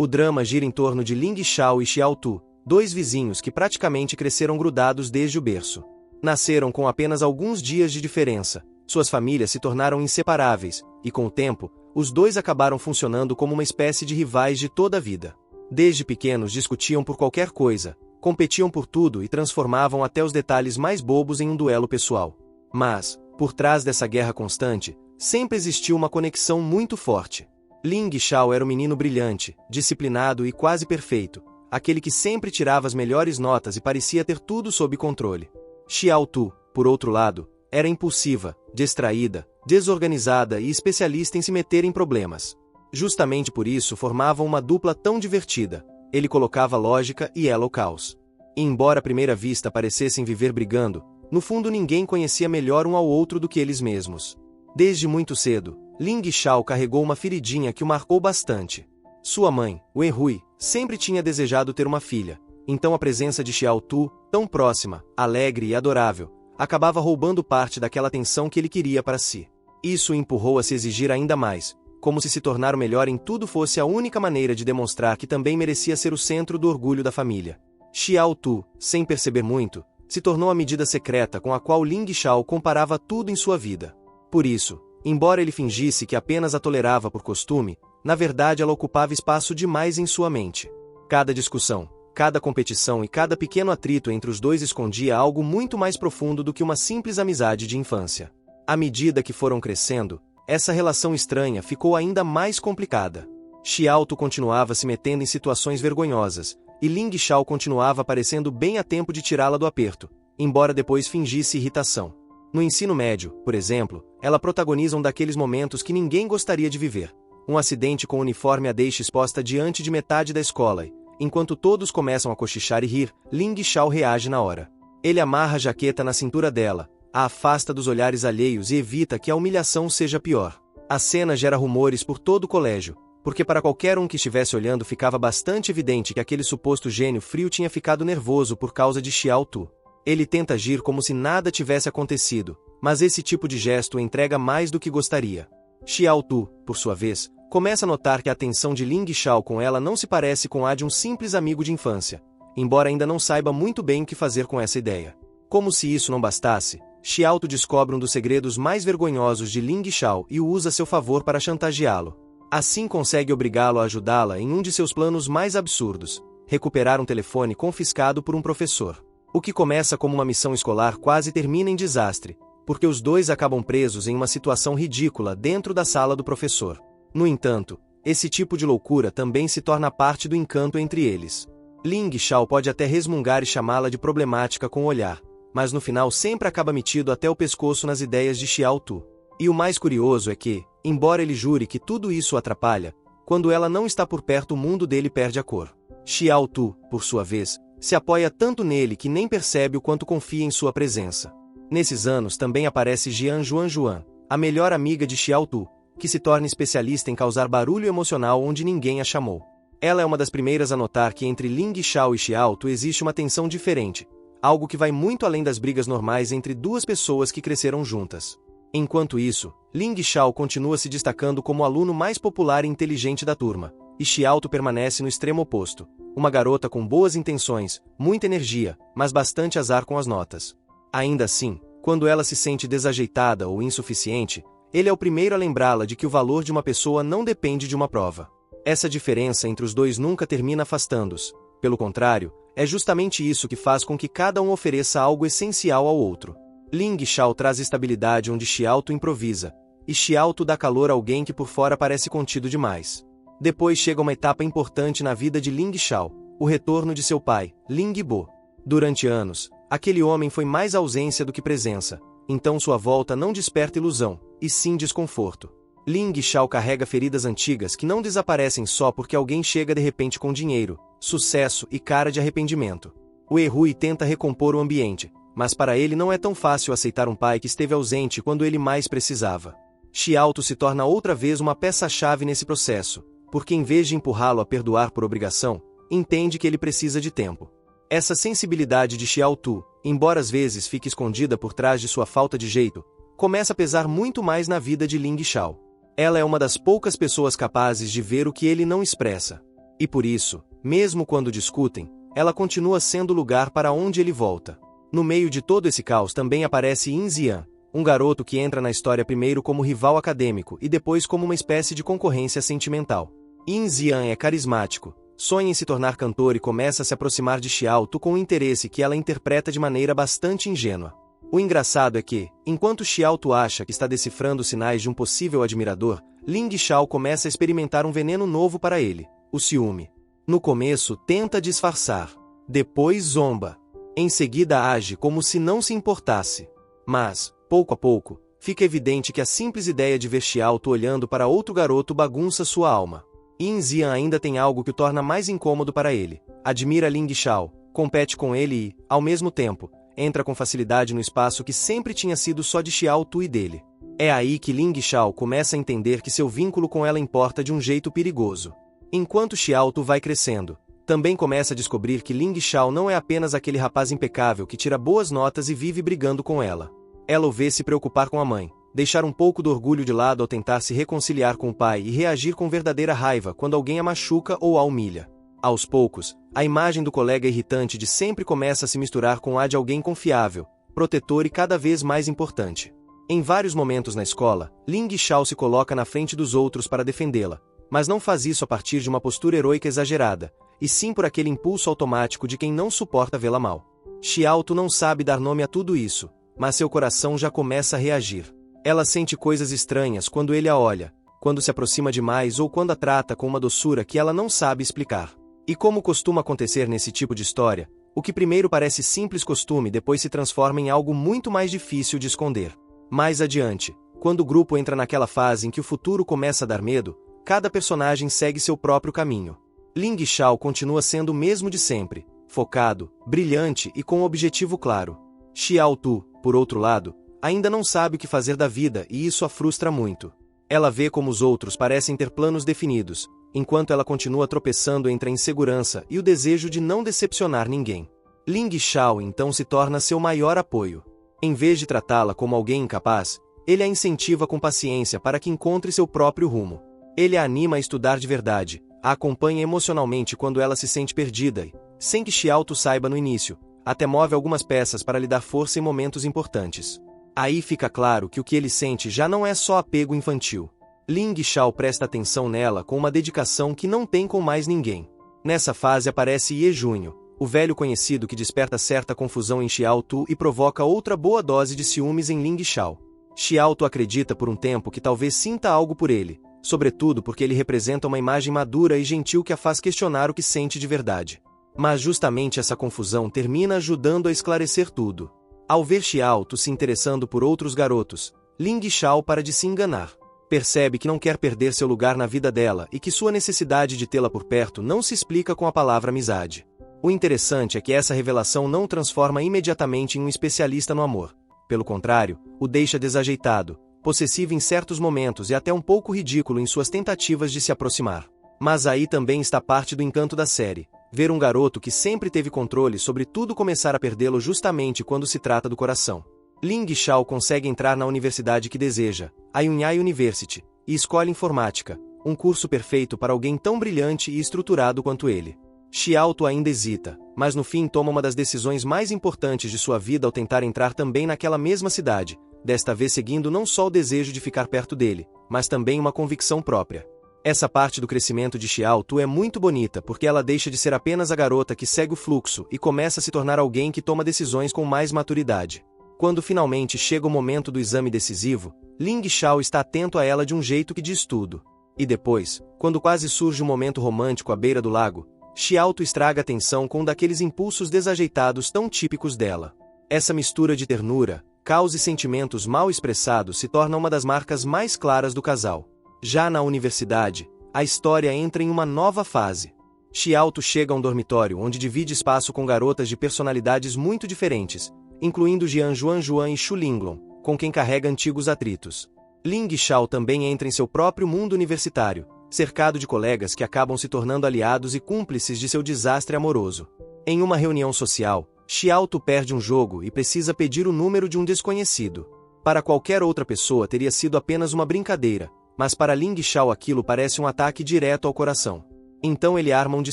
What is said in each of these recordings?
O drama gira em torno de Ling Xiao e Xiao Tu, dois vizinhos que praticamente cresceram grudados desde o berço. Nasceram com apenas alguns dias de diferença, suas famílias se tornaram inseparáveis, e com o tempo, os dois acabaram funcionando como uma espécie de rivais de toda a vida. Desde pequenos discutiam por qualquer coisa, competiam por tudo e transformavam até os detalhes mais bobos em um duelo pessoal. Mas, por trás dessa guerra constante, sempre existiu uma conexão muito forte. Ling Xiao era um menino brilhante, disciplinado e quase perfeito, aquele que sempre tirava as melhores notas e parecia ter tudo sob controle. Xiao Tu, por outro lado, era impulsiva, distraída, desorganizada e especialista em se meter em problemas. Justamente por isso formavam uma dupla tão divertida. Ele colocava lógica e ela o caos. E embora à primeira vista parecessem viver brigando, no fundo ninguém conhecia melhor um ao outro do que eles mesmos. Desde muito cedo, Ling Xiao carregou uma feridinha que o marcou bastante. Sua mãe, Wenhui, sempre tinha desejado ter uma filha, então a presença de Xiao Tu, tão próxima, alegre e adorável, acabava roubando parte daquela atenção que ele queria para si. Isso o empurrou a se exigir ainda mais, como se tornar o melhor em tudo fosse a única maneira de demonstrar que também merecia ser o centro do orgulho da família. Xiao Tu, sem perceber muito, se tornou a medida secreta com a qual Ling Xiao comparava tudo em sua vida. Por isso, embora ele fingisse que apenas a tolerava por costume, na verdade ela ocupava espaço demais em sua mente. Cada discussão, cada competição e cada pequeno atrito entre os dois escondia algo muito mais profundo do que uma simples amizade de infância. À medida que foram crescendo, essa relação estranha ficou ainda mais complicada. Xiao Tu continuava se metendo em situações vergonhosas, e Ling Xiao continuava aparecendo bem a tempo de tirá-la do aperto, embora depois fingisse irritação. No ensino médio, por exemplo, ela protagoniza um daqueles momentos que ninguém gostaria de viver. Um acidente com o uniforme a deixa exposta diante de metade da escola e, enquanto todos começam a cochichar e rir, Ling Xiao reage na hora. Ele amarra a jaqueta na cintura dela, a afasta dos olhares alheios e evita que a humilhação seja pior. A cena gera rumores por todo o colégio, porque para qualquer um que estivesse olhando ficava bastante evidente que aquele suposto gênio frio tinha ficado nervoso por causa de Xiao Tu. Ele tenta agir como se nada tivesse acontecido, mas esse tipo de gesto o entrega mais do que gostaria. Xiao Tu, por sua vez, começa a notar que a atenção de Ling Xiao com ela não se parece com a de um simples amigo de infância, embora ainda não saiba muito bem o que fazer com essa ideia. Como se isso não bastasse, Xiao Tu descobre um dos segredos mais vergonhosos de Ling Xiao e o usa a seu favor para chantageá-lo. Assim consegue obrigá-lo a ajudá-la em um de seus planos mais absurdos, recuperar um telefone confiscado por um professor. O que começa como uma missão escolar quase termina em desastre, porque os dois acabam presos em uma situação ridícula dentro da sala do professor. No entanto, esse tipo de loucura também se torna parte do encanto entre eles. Ling Xiao pode até resmungar e chamá-la de problemática com o olhar, mas no final sempre acaba metido até o pescoço nas ideias de Xiao Tu. E o mais curioso é que, embora ele jure que tudo isso o atrapalha, quando ela não está por perto o mundo dele perde a cor. Xiao Tu, por sua vez, se apoia tanto nele que nem percebe o quanto confia em sua presença. Nesses anos também aparece Jian Juan, a melhor amiga de Xiao Tu, que se torna especialista em causar barulho emocional onde ninguém a chamou. Ela é uma das primeiras a notar que entre Ling Xiao e Xiao Tu existe uma tensão diferente, algo que vai muito além das brigas normais entre duas pessoas que cresceram juntas. Enquanto isso, Ling Xiao continua se destacando como o aluno mais popular e inteligente da turma, e Xiao Tu permanece no extremo oposto, uma garota com boas intenções, muita energia, mas bastante azar com as notas. Ainda assim, quando ela se sente desajeitada ou insuficiente, ele é o primeiro a lembrá-la de que o valor de uma pessoa não depende de uma prova. Essa diferença entre os dois nunca termina afastando-os. Pelo contrário, é justamente isso que faz com que cada um ofereça algo essencial ao outro. Ling Xiao traz estabilidade onde Xiao Tu improvisa, e Xiao Tu dá calor a alguém que por fora parece contido demais. Depois chega uma etapa importante na vida de Ling Xiao, o retorno de seu pai, Ling Bo. Durante anos, aquele homem foi mais ausência do que presença, então sua volta não desperta ilusão, e sim desconforto. Ling Xiao carrega feridas antigas que não desaparecem só porque alguém chega de repente com dinheiro, sucesso e cara de arrependimento. O Wenhui tenta recompor o ambiente, mas para ele não é tão fácil aceitar um pai que esteve ausente quando ele mais precisava. Xiao Tu se torna outra vez uma peça-chave nesse processo, porque em vez de empurrá-lo a perdoar por obrigação, entende que ele precisa de tempo. Essa sensibilidade de Xiao Tu, embora às vezes fique escondida por trás de sua falta de jeito, começa a pesar muito mais na vida de Ling Xiao. Ela é uma das poucas pessoas capazes de ver o que ele não expressa. E por isso, mesmo quando discutem, ela continua sendo o lugar para onde ele volta. No meio de todo esse caos também aparece Yin Ziyan, um garoto que entra na história primeiro como rival acadêmico e depois como uma espécie de concorrência sentimental. Yin Ziyan é carismático, sonha em se tornar cantor e começa a se aproximar de Xiao Tu com um interesse que ela interpreta de maneira bastante ingênua. O engraçado é que, enquanto Xiao Tu acha que está decifrando os sinais de um possível admirador, Ling Xiao começa a experimentar um veneno novo para ele, o ciúme. No começo tenta disfarçar, depois zomba. Em seguida age como se não se importasse. Mas, pouco a pouco, fica evidente que a simples ideia de ver Xiao Tu olhando para outro garoto bagunça sua alma. Yin Ziyan ainda tem algo que o torna mais incômodo para ele. Admira Ling Xiao, compete com ele e, ao mesmo tempo, entra com facilidade no espaço que sempre tinha sido só de Xiao Tu e dele. É aí que Ling Xiao começa a entender que seu vínculo com ela importa de um jeito perigoso. Enquanto Xiao Tu vai crescendo, também começa a descobrir que Ling Xiao não é apenas aquele rapaz impecável que tira boas notas e vive brigando com ela. Ela o vê se preocupar com a mãe, deixar um pouco do orgulho de lado ao tentar se reconciliar com o pai e reagir com verdadeira raiva quando alguém a machuca ou a humilha. Aos poucos, a imagem do colega irritante de sempre começa a se misturar com a de alguém confiável, protetor e cada vez mais importante. Em vários momentos na escola, Ling Xiao se coloca na frente dos outros para defendê-la, mas não faz isso a partir de uma postura heroica exagerada, e sim por aquele impulso automático de quem não suporta vê-la mal. Xiao Tu não sabe dar nome a tudo isso, mas seu coração já começa a reagir. Ela sente coisas estranhas quando ele a olha, quando se aproxima demais ou quando a trata com uma doçura que ela não sabe explicar. E como costuma acontecer nesse tipo de história, o que primeiro parece simples costume depois se transforma em algo muito mais difícil de esconder. Mais adiante, quando o grupo entra naquela fase em que o futuro começa a dar medo, cada personagem segue seu próprio caminho. Ling Xiao continua sendo o mesmo de sempre, focado, brilhante e com um objetivo claro. Xiao Tu, por outro lado, ainda não sabe o que fazer da vida e isso a frustra muito. Ela vê como os outros parecem ter planos definidos, enquanto ela continua tropeçando entre a insegurança e o desejo de não decepcionar ninguém. Ling Xiao então se torna seu maior apoio. Em vez de tratá-la como alguém incapaz, ele a incentiva com paciência para que encontre seu próprio rumo. Ele a anima a estudar de verdade, a acompanha emocionalmente quando ela se sente perdida e, sem que Xiao Tu saiba no início, até move algumas peças para lhe dar força em momentos importantes. Aí fica claro que o que ele sente já não é só apego infantil. Ling Xiao presta atenção nela com uma dedicação que não tem com mais ninguém. Nessa fase aparece Ye Junho, o velho conhecido que desperta certa confusão em Xiao Tu e provoca outra boa dose de ciúmes em Ling Xiao. Xiao Tu acredita por um tempo que talvez sinta algo por ele, sobretudo porque ele representa uma imagem madura e gentil que a faz questionar o que sente de verdade. Mas justamente essa confusão termina ajudando a esclarecer tudo. Ao ver Xiao Tu se interessando por outros garotos, Ling Xiao para de se enganar. Percebe que não quer perder seu lugar na vida dela e que sua necessidade de tê-la por perto não se explica com a palavra amizade. O interessante é que essa revelação não o transforma imediatamente em um especialista no amor. Pelo contrário, o deixa desajeitado, possessivo em certos momentos e até um pouco ridículo em suas tentativas de se aproximar. Mas aí também está parte do encanto da série. Ver um garoto que sempre teve controle sobre tudo começar a perdê-lo justamente quando se trata do coração. Ling Xiao consegue entrar na universidade que deseja, a Yunyai University, e escolhe informática, um curso perfeito para alguém tão brilhante e estruturado quanto ele. Xiao Tu ainda hesita, mas no fim toma uma das decisões mais importantes de sua vida ao tentar entrar também naquela mesma cidade, desta vez seguindo não só o desejo de ficar perto dele, mas também uma convicção própria. Essa parte do crescimento de Xiao Tu é muito bonita porque ela deixa de ser apenas a garota que segue o fluxo e começa a se tornar alguém que toma decisões com mais maturidade. Quando finalmente chega o momento do exame decisivo, Ling Xiao está atento a ela de um jeito que diz tudo. E depois, quando quase surge um momento romântico à beira do lago, Xiao Tu estraga a tensão com um daqueles impulsos desajeitados tão típicos dela. Essa mistura de ternura, caos e sentimentos mal expressados se torna uma das marcas mais claras do casal. Já na universidade, a história entra em uma nova fase. Xiao Tu chega a um dormitório onde divide espaço com garotas de personalidades muito diferentes, incluindo Jian Juan e Xu Linglong, com quem carrega antigos atritos. Ling Xiao também entra em seu próprio mundo universitário, cercado de colegas que acabam se tornando aliados e cúmplices de seu desastre amoroso. Em uma reunião social, Xiao Tu perde um jogo e precisa pedir o número de um desconhecido. Para qualquer outra pessoa teria sido apenas uma brincadeira, mas para Ling Xiao aquilo parece um ataque direto ao coração. Então ele arma um de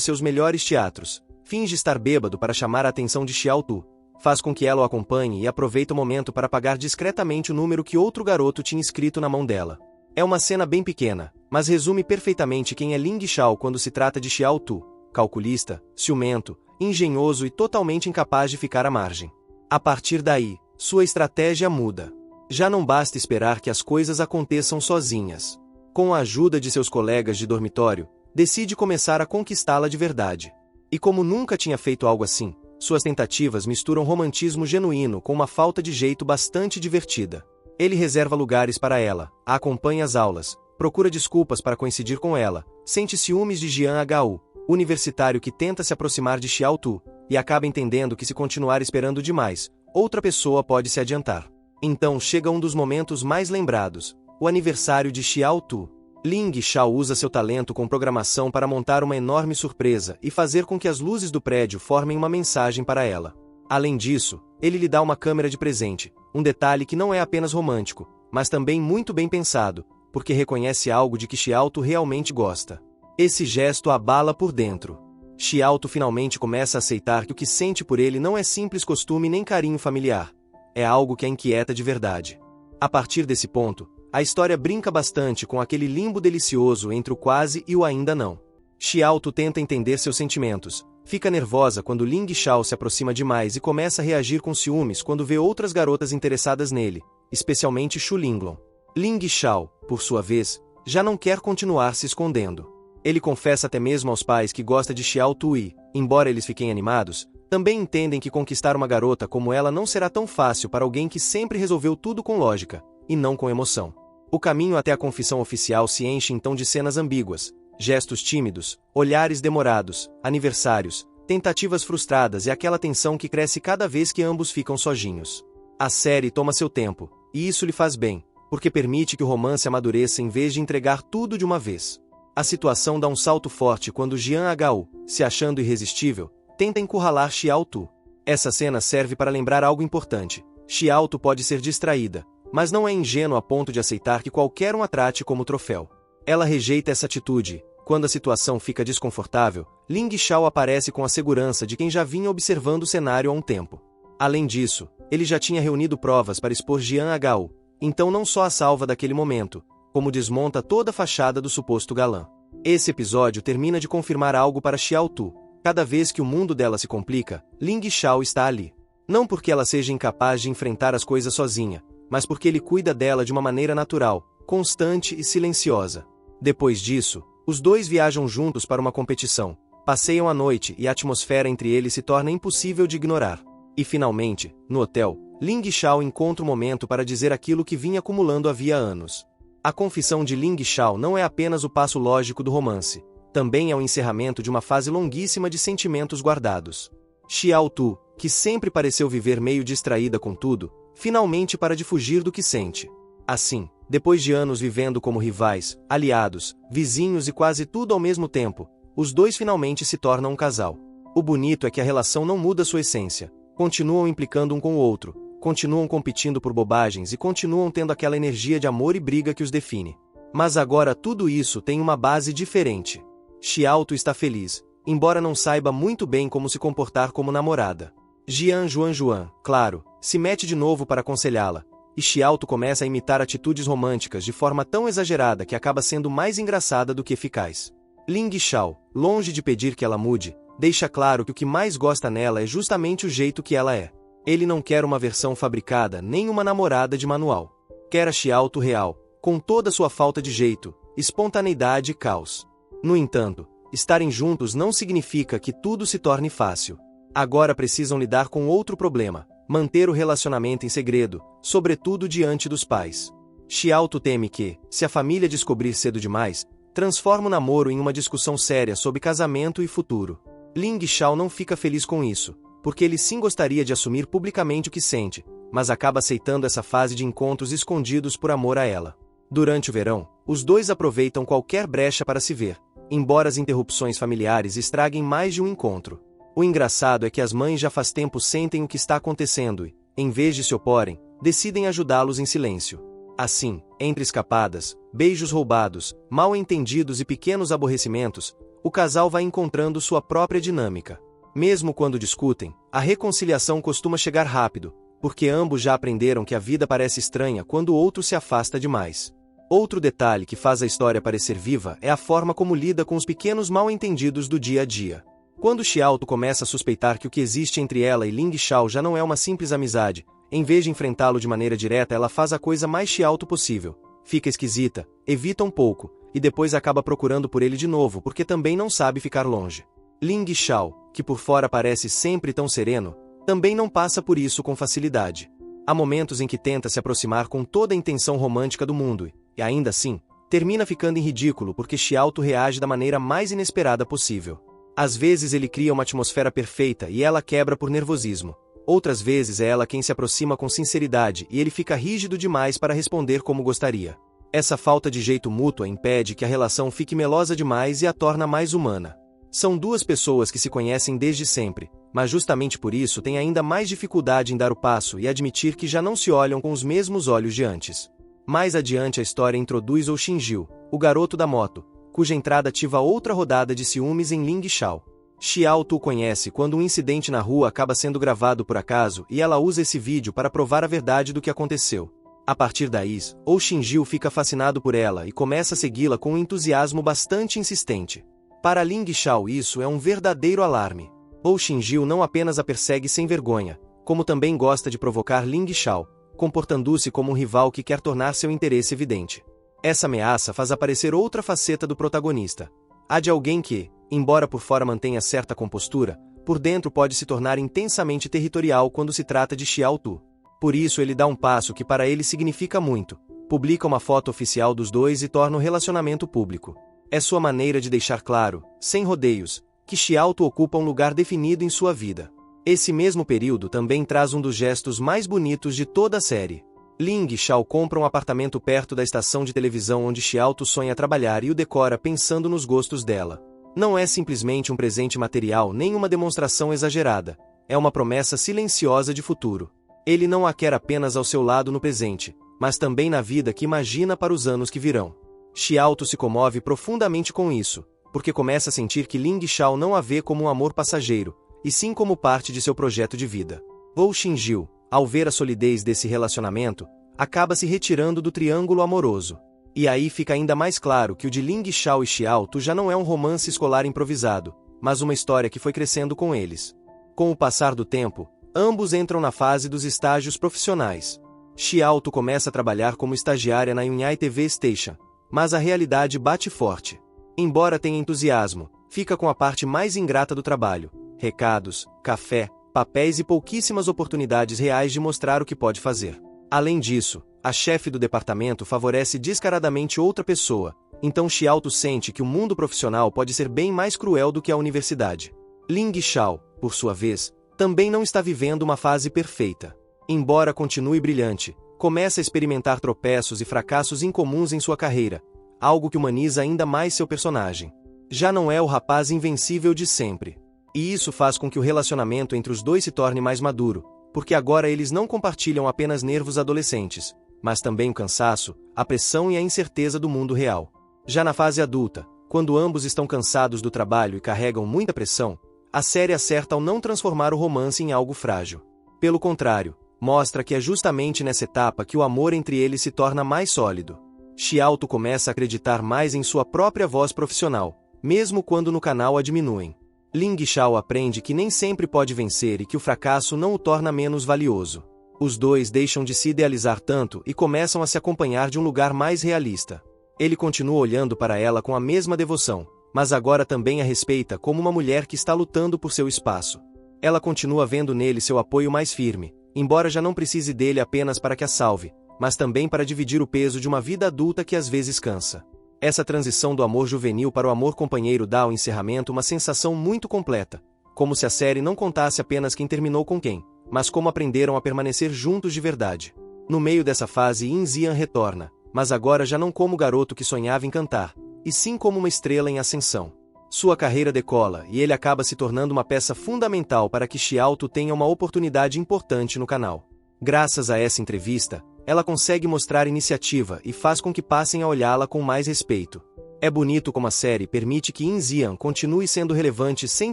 seus melhores teatros, finge estar bêbado para chamar a atenção de Xiao Tu, faz com que ela o acompanhe e aproveita o momento para apagar discretamente o número que outro garoto tinha escrito na mão dela. É uma cena bem pequena, mas resume perfeitamente quem é Ling Xiao quando se trata de Xiao Tu, calculista, ciumento, engenhoso e totalmente incapaz de ficar à margem. A partir daí, sua estratégia muda. Já não basta esperar que as coisas aconteçam sozinhas. Com a ajuda de seus colegas de dormitório, decide começar a conquistá-la de verdade. E como nunca tinha feito algo assim, suas tentativas misturam romantismo genuíno com uma falta de jeito bastante divertida. Ele reserva lugares para ela, a acompanha às aulas, procura desculpas para coincidir com ela, sente ciúmes de Jian Hu, universitário que tenta se aproximar de Xiao Tu, e acaba entendendo que se continuar esperando demais, outra pessoa pode se adiantar. Então chega um dos momentos mais lembrados, o aniversário de Xiao Tu. Ling Xiao usa seu talento com programação para montar uma enorme surpresa e fazer com que as luzes do prédio formem uma mensagem para ela. Além disso, ele lhe dá uma câmera de presente, um detalhe que não é apenas romântico, mas também muito bem pensado, porque reconhece algo de que Xiao Tu realmente gosta. Esse gesto abala por dentro. Xiao Tu finalmente começa a aceitar que o que sente por ele não é simples costume nem carinho familiar. É algo que a inquieta de verdade. A partir desse ponto, a história brinca bastante com aquele limbo delicioso entre o quase e o ainda não. Xiao Tu tenta entender seus sentimentos, fica nervosa quando Ling Xiao se aproxima demais e começa a reagir com ciúmes quando vê outras garotas interessadas nele, especialmente Xu Linglong. Ling Xiao, por sua vez, já não quer continuar se escondendo. Ele confessa até mesmo aos pais que gosta de Xiao Tu e, embora eles fiquem animados, também entendem que conquistar uma garota como ela não será tão fácil para alguém que sempre resolveu tudo com lógica, e não com emoção. O caminho até a confissão oficial se enche então de cenas ambíguas, gestos tímidos, olhares demorados, aniversários, tentativas frustradas e aquela tensão que cresce cada vez que ambos ficam sozinhos. A série toma seu tempo, e isso lhe faz bem, porque permite que o romance amadureça em vez de entregar tudo de uma vez. A situação dá um salto forte quando Jian Hu, se achando irresistível, tenta encurralar Xiao Tu. Essa cena serve para lembrar algo importante. Xiao Tu pode ser distraída, mas não é ingênua a ponto de aceitar que qualquer um a trate como troféu. Ela rejeita essa atitude. Quando a situação fica desconfortável, Ling Xiao aparece com a segurança de quem já vinha observando o cenário há um tempo. Além disso, ele já tinha reunido provas para expor Jian Hu, então não só a salva daquele momento, como desmonta toda a fachada do suposto galã. Esse episódio termina de confirmar algo para Xiao Tu. Cada vez que o mundo dela se complica, Ling Xiao está ali. Não porque ela seja incapaz de enfrentar as coisas sozinha, mas porque ele cuida dela de uma maneira natural, constante e silenciosa. Depois disso, os dois viajam juntos para uma competição, passeiam a noite e a atmosfera entre eles se torna impossível de ignorar. E finalmente, no hotel, Ling Xiao encontra o momento para dizer aquilo que vinha acumulando havia anos. A confissão de Ling Xiao não é apenas o passo lógico do romance, também é o encerramento de uma fase longuíssima de sentimentos guardados. Xiao Tu, que sempre pareceu viver meio distraída com tudo, finalmente para de fugir do que sente. Assim, depois de anos vivendo como rivais, aliados, vizinhos e quase tudo ao mesmo tempo, os dois finalmente se tornam um casal. O bonito é que a relação não muda sua essência, continuam implicando um com o outro, continuam competindo por bobagens e continuam tendo aquela energia de amor e briga que os define. Mas agora tudo isso tem uma base diferente. Xiao Tu está feliz, embora não saiba muito bem como se comportar como namorada. Jian Juan, claro, se mete de novo para aconselhá-la, e Xiao Tu começa a imitar atitudes românticas de forma tão exagerada que acaba sendo mais engraçada do que eficaz. Ling Xiao, longe de pedir que ela mude, deixa claro que o que mais gosta nela é justamente o jeito que ela é. Ele não quer uma versão fabricada nem uma namorada de manual. Quer a Xiao Tu real, com toda sua falta de jeito, espontaneidade e caos. No entanto, estarem juntos não significa que tudo se torne fácil. Agora precisam lidar com outro problema, manter o relacionamento em segredo, sobretudo diante dos pais. Xiao Tu teme que, se a família descobrir cedo demais, transforma o namoro em uma discussão séria sobre casamento e futuro. Ling Xiao não fica feliz com isso, porque ele sim gostaria de assumir publicamente o que sente, mas acaba aceitando essa fase de encontros escondidos por amor a ela. Durante o verão, os dois aproveitam qualquer brecha para se ver, embora as interrupções familiares estraguem mais de um encontro. O engraçado é que as mães já faz tempo sentem o que está acontecendo e, em vez de se oporem, decidem ajudá-los em silêncio. Assim, entre escapadas, beijos roubados, mal-entendidos e pequenos aborrecimentos, o casal vai encontrando sua própria dinâmica. Mesmo quando discutem, a reconciliação costuma chegar rápido, porque ambos já aprenderam que a vida parece estranha quando o outro se afasta demais. Outro detalhe que faz a história parecer viva é a forma como lida com os pequenos mal-entendidos do dia a dia. Quando Xiaotu começa a suspeitar que o que existe entre ela e Ling Xiao já não é uma simples amizade, em vez de enfrentá-lo de maneira direta, ela faz a coisa mais Xiaotu possível. Fica esquisita, evita um pouco, e depois acaba procurando por ele de novo porque também não sabe ficar longe. Ling Xiao, que por fora parece sempre tão sereno, também não passa por isso com facilidade. Há momentos em que tenta se aproximar com toda a intenção romântica do mundo, e ainda assim, termina ficando em ridículo porque Xiaotu reage da maneira mais inesperada possível. Às vezes ele cria uma atmosfera perfeita e ela quebra por nervosismo. Outras vezes é ela quem se aproxima com sinceridade e ele fica rígido demais para responder como gostaria. Essa falta de jeito mútua impede que a relação fique melosa demais e a torna mais humana. São duas pessoas que se conhecem desde sempre, mas justamente por isso têm ainda mais dificuldade em dar o passo e admitir que já não se olham com os mesmos olhos de antes. Mais adiante a história introduz o Xinjiu, o garoto da moto, cuja entrada ativa outra rodada de ciúmes em Ling Xiao. Xiaotu o conhece quando um incidente na rua acaba sendo gravado por acaso e ela usa esse vídeo para provar a verdade do que aconteceu. A partir daí, o Xinjiu fica fascinado por ela e começa a segui-la com um entusiasmo bastante insistente. Para Ling Xiao isso é um verdadeiro alarme. O Xinjiu não apenas a persegue sem vergonha, como também gosta de provocar Ling Xiao, comportando-se como um rival que quer tornar seu interesse evidente. Essa ameaça faz aparecer outra faceta do protagonista. A de alguém que, embora por fora mantenha certa compostura, por dentro pode se tornar intensamente territorial quando se trata de Xiaotu. Por isso ele dá um passo que para ele significa muito, publica uma foto oficial dos dois e torna o relacionamento público. É sua maneira de deixar claro, sem rodeios, que Xiaotu ocupa um lugar definido em sua vida. Esse mesmo período também traz um dos gestos mais bonitos de toda a série. Ling Xiao compra um apartamento perto da estação de televisão onde Xiaotu sonha trabalhar e o decora pensando nos gostos dela. Não é simplesmente um presente material nem uma demonstração exagerada, é uma promessa silenciosa de futuro. Ele não a quer apenas ao seu lado no presente, mas também na vida que imagina para os anos que virão. Xiaotu se comove profundamente com isso, porque começa a sentir que Ling Xiao não a vê como um amor passageiro, e sim como parte de seu projeto de vida. Ou Xinjiu, ao ver a solidez desse relacionamento, acaba se retirando do triângulo amoroso. E aí fica ainda mais claro que o de Ling Xiao e Xiaotu já não é um romance escolar improvisado, mas uma história que foi crescendo com eles. Com o passar do tempo, ambos entram na fase dos estágios profissionais. Xiaotu começa a trabalhar como estagiária na Yunhai TV Station, mas a realidade bate forte. Embora tenha entusiasmo, fica com a parte mais ingrata do trabalho: recados, café, papéis e pouquíssimas oportunidades reais de mostrar o que pode fazer. Além disso, a chefe do departamento favorece descaradamente outra pessoa, então Xiaotu sente que o mundo profissional pode ser bem mais cruel do que a universidade. Ling Xiao, por sua vez, também não está vivendo uma fase perfeita. Embora continue brilhante, começa a experimentar tropeços e fracassos incomuns em sua carreira, algo que humaniza ainda mais seu personagem. Já não é o rapaz invencível de sempre. E isso faz com que o relacionamento entre os dois se torne mais maduro, porque agora eles não compartilham apenas nervos adolescentes, mas também o cansaço, a pressão e a incerteza do mundo real. Já na fase adulta, quando ambos estão cansados do trabalho e carregam muita pressão, a série acerta ao não transformar o romance em algo frágil. Pelo contrário, mostra que é justamente nessa etapa que o amor entre eles se torna mais sólido. Xiaotu começa a acreditar mais em sua própria voz profissional, mesmo quando no canal a diminuem. Ling Xiao aprende que nem sempre pode vencer e que o fracasso não o torna menos valioso. Os dois deixam de se idealizar tanto e começam a se acompanhar de um lugar mais realista. Ele continua olhando para ela com a mesma devoção, mas agora também a respeita como uma mulher que está lutando por seu espaço. Ela continua vendo nele seu apoio mais firme, embora já não precise dele apenas para que a salve, mas também para dividir o peso de uma vida adulta que às vezes cansa. Essa transição do amor juvenil para o amor companheiro dá ao encerramento uma sensação muito completa, como se a série não contasse apenas quem terminou com quem, mas como aprenderam a permanecer juntos de verdade. No meio dessa fase, Yin Zian retorna, mas agora já não como o garoto que sonhava em cantar, e sim como uma estrela em ascensão. Sua carreira decola e ele acaba se tornando uma peça fundamental para que Xiaotu tenha uma oportunidade importante no canal. Graças a essa entrevista, ela consegue mostrar iniciativa e faz com que passem a olhá-la com mais respeito. É bonito como a série permite que In Xian continue sendo relevante sem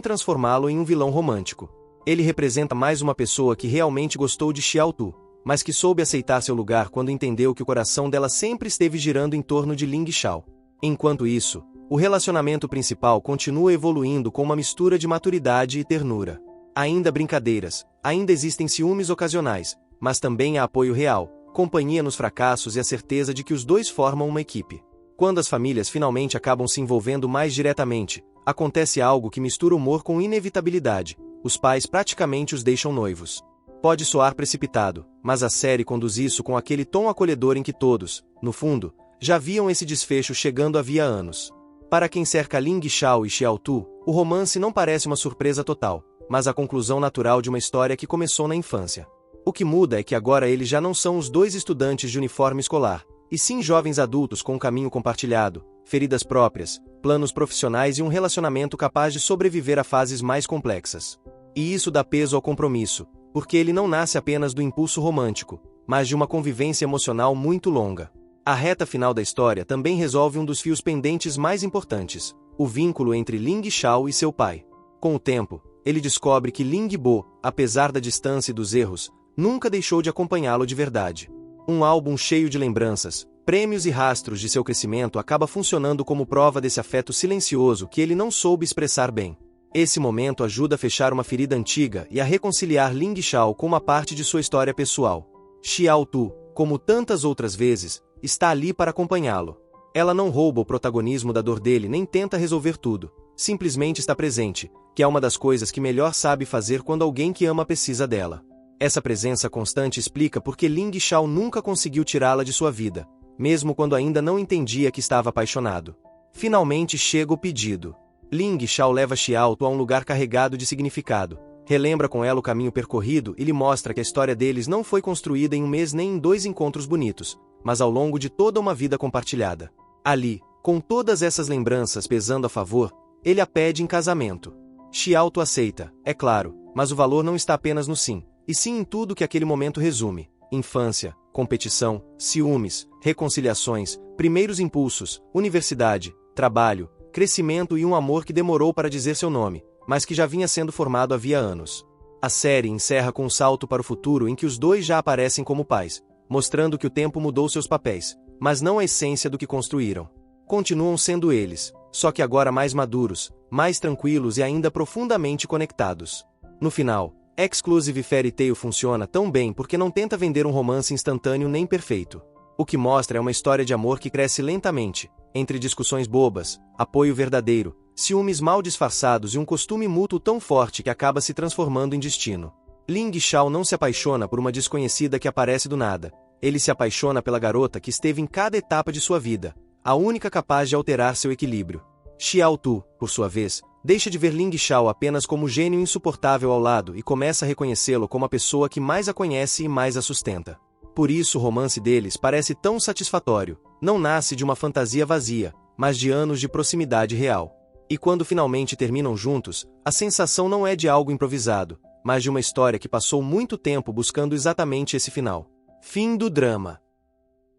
transformá-lo em um vilão romântico. Ele representa mais uma pessoa que realmente gostou de Xiao Tu, mas que soube aceitar seu lugar quando entendeu que o coração dela sempre esteve girando em torno de Ling Xiao. Enquanto isso, o relacionamento principal continua evoluindo com uma mistura de maturidade e ternura. Ainda há brincadeiras, ainda existem ciúmes ocasionais, mas também há apoio real, companhia nos fracassos e a certeza de que os dois formam uma equipe. Quando as famílias finalmente acabam se envolvendo mais diretamente, acontece algo que mistura humor com inevitabilidade: os pais praticamente os deixam noivos. Pode soar precipitado, mas a série conduz isso com aquele tom acolhedor em que todos, no fundo, já viam esse desfecho chegando havia anos. Para quem cerca Ling Xiao e Xiao Tu, o romance não parece uma surpresa total, mas a conclusão natural de uma história que começou na infância. O que muda é que agora eles já não são os dois estudantes de uniforme escolar, e sim jovens adultos com um caminho compartilhado, feridas próprias, planos profissionais e um relacionamento capaz de sobreviver a fases mais complexas. E isso dá peso ao compromisso, porque ele não nasce apenas do impulso romântico, mas de uma convivência emocional muito longa. A reta final da história também resolve um dos fios pendentes mais importantes: o vínculo entre Ling Xiao e seu pai. Com o tempo, ele descobre que Ling Bo, apesar da distância e dos erros, nunca deixou de acompanhá-lo de verdade. Um álbum cheio de lembranças, prêmios e rastros de seu crescimento acaba funcionando como prova desse afeto silencioso que ele não soube expressar bem. Esse momento ajuda a fechar uma ferida antiga e a reconciliar Ling Xiao com uma parte de sua história pessoal. Xiao Tu, como tantas outras vezes, está ali para acompanhá-lo. Ela não rouba o protagonismo da dor dele nem tenta resolver tudo, simplesmente está presente, que é uma das coisas que melhor sabe fazer quando alguém que ama precisa dela. Essa presença constante explica por que Ling Xiao nunca conseguiu tirá-la de sua vida, mesmo quando ainda não entendia que estava apaixonado. Finalmente chega o pedido. Ling Xiao leva Xiao Tu a um lugar carregado de significado, relembra com ela o caminho percorrido e lhe mostra que a história deles não foi construída em um mês nem em 2 encontros bonitos, mas ao longo de toda uma vida compartilhada. Ali, com todas essas lembranças pesando a favor, ele a pede em casamento. Xiao Tu aceita, é claro, mas o valor não está apenas no sim, e sim em tudo que aquele momento resume: infância, competição, ciúmes, reconciliações, primeiros impulsos, universidade, trabalho, crescimento e um amor que demorou para dizer seu nome, mas que já vinha sendo formado havia anos. A série encerra com um salto para o futuro em que os dois já aparecem como pais, mostrando que o tempo mudou seus papéis, mas não a essência do que construíram. Continuam sendo eles, só que agora mais maduros, mais tranquilos e ainda profundamente conectados. No final, Exclusive Fairy Tail funciona tão bem porque não tenta vender um romance instantâneo nem perfeito. O que mostra é uma história de amor que cresce lentamente, entre discussões bobas, apoio verdadeiro, ciúmes mal disfarçados e um costume mútuo tão forte que acaba se transformando em destino. Ling Xiao não se apaixona por uma desconhecida que aparece do nada. Ele se apaixona pela garota que esteve em cada etapa de sua vida, a única capaz de alterar seu equilíbrio. Xiao Tu, por sua vez, deixa de ver Ling Xiao apenas como gênio insuportável ao lado e começa a reconhecê-lo como a pessoa que mais a conhece e mais a sustenta. Por isso o romance deles parece tão satisfatório, não nasce de uma fantasia vazia, mas de anos de proximidade real. E quando finalmente terminam juntos, a sensação não é de algo improvisado, mas de uma história que passou muito tempo buscando exatamente esse final. Fim do drama.